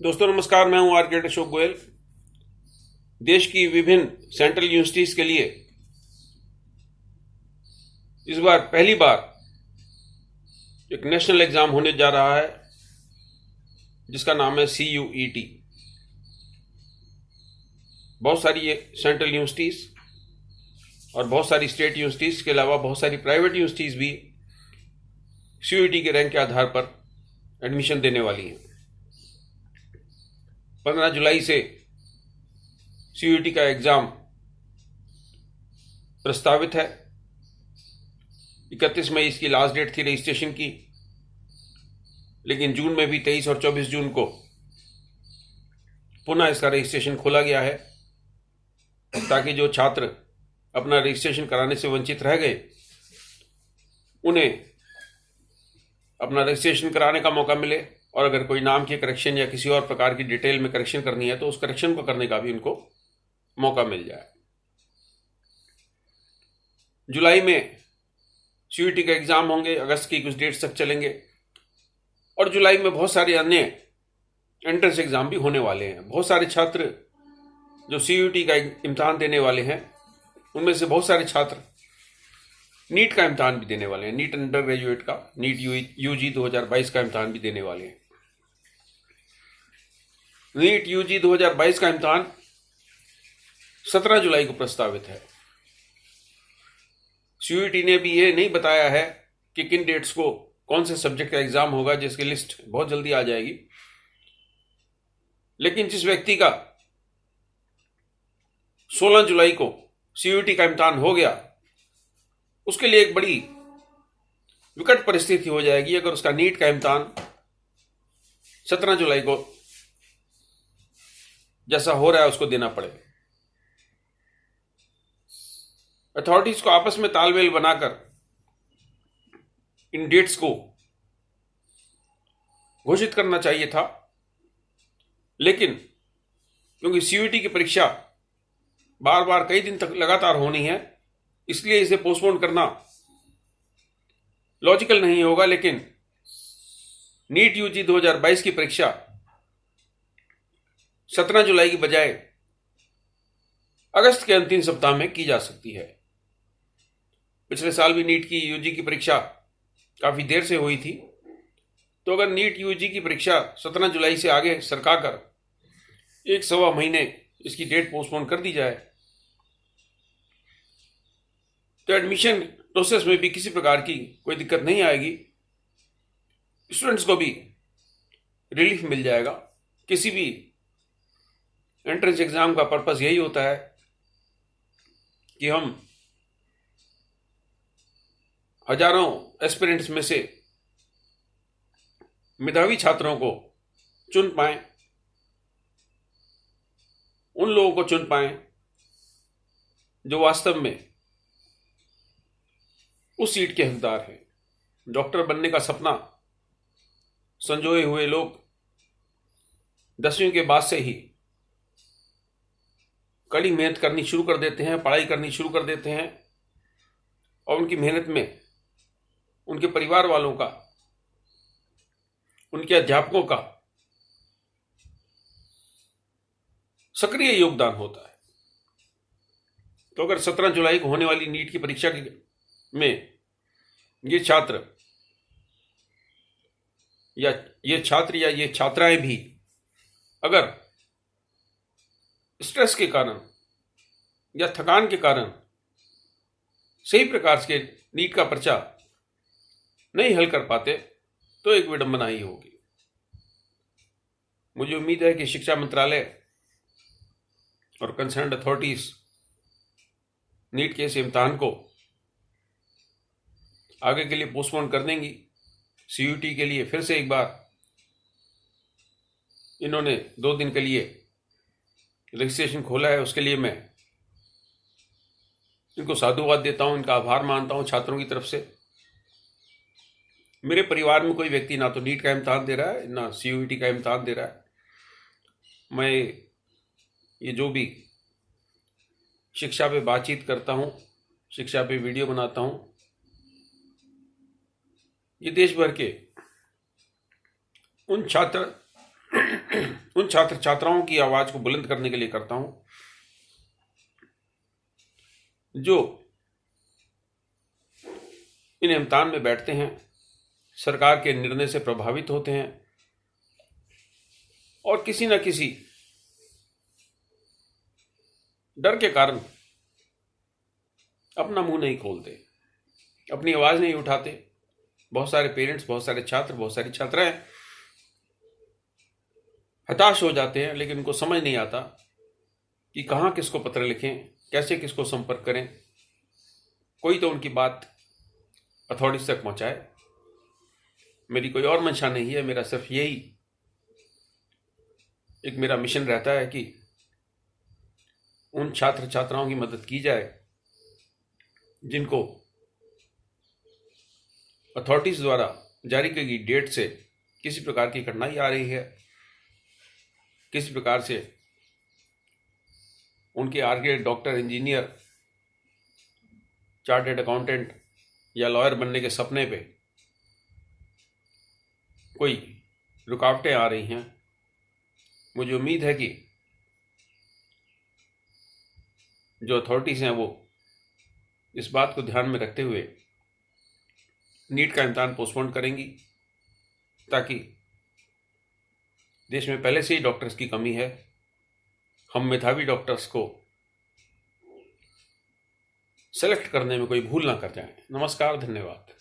दोस्तों नमस्कार, मैं हूं आर्किटेक्ट अशोक गोयल। देश की विभिन्न सेंट्रल यूनिवर्सिटीज के लिए इस बार पहली बार एक नेशनल एग्जाम होने जा रहा है जिसका नाम है CUET। बहुत सारी ये सेंट्रल यूनिवर्सिटीज और बहुत सारी स्टेट यूनिवर्सिटीज के अलावा बहुत सारी प्राइवेट यूनिवर्सिटीज भी CUET के रैंक के आधार पर एडमिशन देने वाली हैं। 15 जुलाई से CUET का एग्जाम प्रस्तावित है। 31 मई इसकी लास्ट डेट थी रजिस्ट्रेशन की, लेकिन जून में भी 23 और 24 जून को पुनः इसका रजिस्ट्रेशन खोला गया है ताकि जो छात्र अपना रजिस्ट्रेशन कराने से वंचित रह गए उन्हें अपना रजिस्ट्रेशन कराने का मौका मिले, और अगर कोई नाम के करेक्शन या किसी और प्रकार की डिटेल में करेक्शन करनी है तो उस करेक्शन को करने का भी उनको मौका मिल जाए। जुलाई में CUET के एग्जाम होंगे, अगस्त की कुछ डेट्स तक चलेंगे, और जुलाई में बहुत सारे अन्य एंट्रेंस एग्जाम भी होने वाले हैं। बहुत सारे छात्र जो CUET का इम्तहान देने वाले हैं उनमें से बहुत सारे छात्र नीट का इम्तहान भी देने वाले हैं। नीट अंडर ग्रेजुएट का, नीट UG 2022 का इम्तहान भी देने वाले हैं। नीट UG 2022 का इम्तहान 17 जुलाई को प्रस्तावित है। CUET ने भी ये नहीं बताया है कि किन डेट्स को कौन से सब्जेक्ट का एग्जाम होगा, जिसकी लिस्ट बहुत जल्दी आ जाएगी। लेकिन जिस व्यक्ति का 16 जुलाई को CUET का इम्तहान हो गया उसके लिए एक बड़ी विकट परिस्थिति हो जाएगी अगर उसका नीट का इम्तहान 17 जुलाई को जैसा हो रहा है उसको देना पड़े। अथॉरिटीज को आपस में तालमेल बनाकर इन डेट्स को घोषित करना चाहिए था, लेकिन क्योंकि CUET की परीक्षा बार बार कई दिन तक लगातार होनी है, इसलिए इसे पोस्टपोन करना लॉजिकल नहीं होगा। लेकिन नीट UG 2022 की परीक्षा 17 जुलाई की बजाय अगस्त के अंतिम सप्ताह में की जा सकती है। पिछले साल भी नीट की UG की परीक्षा काफी देर से हुई थी, तो अगर नीट UG की परीक्षा 17 जुलाई से आगे सरकाकर 1-1.25 महीने इसकी डेट पोस्टपोन कर दी जाए तो एडमिशन प्रोसेस में भी किसी प्रकार की कोई दिक्कत नहीं आएगी। स्टूडेंट्स को भी रिलीफ मिल जाएगा। किसी भी एंट्रेंस एग्जाम का पर्पस यही होता है कि हम हजारों एस्पिरेंट्स में से मेधावी छात्रों को चुन पाएं, उन लोगों को चुन पाएं जो वास्तव में उस सीट के हकदार हैं। डॉक्टर बनने का सपना संजोए हुए लोग 10वीं के बाद से ही कड़ी मेहनत करनी शुरू कर देते हैं, पढ़ाई करनी शुरू कर देते हैं, और उनकी मेहनत में उनके परिवार वालों का, उनके अध्यापकों का सक्रिय योगदान होता है। तो अगर 17 जुलाई को होने वाली नीट की परीक्षा में ये छात्र या ये छात्राएं भी अगर स्ट्रेस के कारण या थकान के कारण सही प्रकार से नीट का पर्चा नहीं हल कर पाते तो एक विडंबना ही होगी। मुझे उम्मीद है कि शिक्षा मंत्रालय और कंसर्न्ड अथॉरिटीज नीट के इस इम्तिहान को आगे के लिए पोस्टपोन कर देंगी। CUET के लिए फिर से एक बार इन्होंने 2 दिन के लिए रजिस्ट्रेशन खोला है, उसके लिए मैं इनको साधुवाद देता हूं, इनका आभार मानता हूं छात्रों की तरफ से। मेरे परिवार में कोई व्यक्ति ना तो नीट का इम्तहान दे रहा है ना CUET का इम्तहान दे रहा है। मैं ये जो भी शिक्षा पे बातचीत करता हूं, शिक्षा पे वीडियो बनाता हूं, ये देश भर के उन छात्र उन छात्र छात्राओं की आवाज को बुलंद करने के लिए करता हूं जो इन इम्तिहान में बैठते हैं, सरकार के निर्णय से प्रभावित होते हैं और किसी न किसी डर के कारण अपना मुंह नहीं खोलते, अपनी आवाज नहीं उठाते। बहुत सारे पेरेंट्स, बहुत सारे छात्र, बहुत सारी छात्राएं हताश हो जाते हैं, लेकिन उनको समझ नहीं आता कि कहाँ किसको पत्र लिखें, कैसे किसको संपर्क करें। कोई तो उनकी बात अथॉरिटीज तक पहुंचाए। मेरी कोई और मंशा नहीं है, मेरा सिर्फ यही एक मेरा मिशन रहता है कि उन छात्र छात्राओं की मदद की जाए जिनको अथॉरिटीज द्वारा जारी की गई डेट से किसी प्रकार की कठिनाई आ रही है, किसी प्रकार से उनके आगे डॉक्टर, इंजीनियर, चार्टर्ड अकाउंटेंट या लॉयर बनने के सपने पे कोई रुकावटें आ रही हैं। मुझे उम्मीद है कि जो अथॉरिटीज हैं वो इस बात को ध्यान में रखते हुए नीट का इम्तिहान पोस्टपोन करेंगी, ताकि देश में पहले से ही डॉक्टर्स की कमी है, हम मेधावी डॉक्टर्स को सेलेक्ट करने में कोई भूल ना कर जाएं। नमस्कार, धन्यवाद।